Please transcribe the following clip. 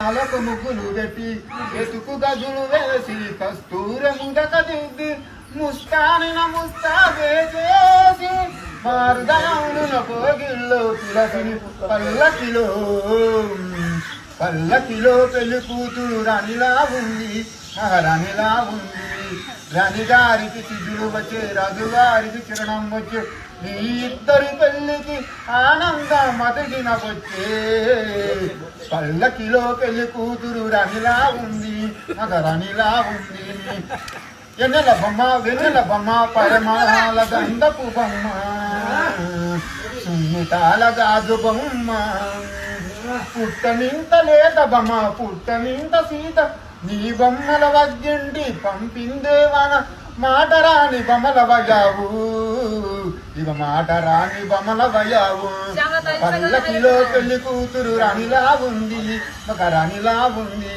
అలకు ముగ్గులు పెట్టి ఎతుకు గదులు వేసి కస్తూర ముదక దిద్ది ముస్తానిన ముస్తాబే చేసి మార్గమున పోగిల్లో పిలసిని పల్లకిలో పెళ్లి కూతురు రాణిలా ఉంది మహారాణిలా ఉంది. రాణి గారికి చిగులు వచ్చే రాజుగారికి చిరణం వచ్చే ఈ ఇద్దరి పెళ్లికి ఆనందం మదిగిన వచ్చే. పల్లకిలో పెళ్లి కూతురు రాణిలా ఉంది మహారాణిలా ఉంది. ఎన్నెల బొమ్మ వెన్నెల బొమ్మ పరమాల గంధపు బొమ్మ సున్నితాల గాజు బొమ్మ పుట్టనింత లేత బొమ్మ పుట్టనింత సీత నీ బొమ్మల వగ్గిండి పంపిందేవన మాట రాని బొమ్మల వయావు ఇక మాట రాని బొమ్మల వయావు. పల్లకిలో పెళ్లి కూతురు రాణిలా ఉంది ఒక రాణిలా ఉంది.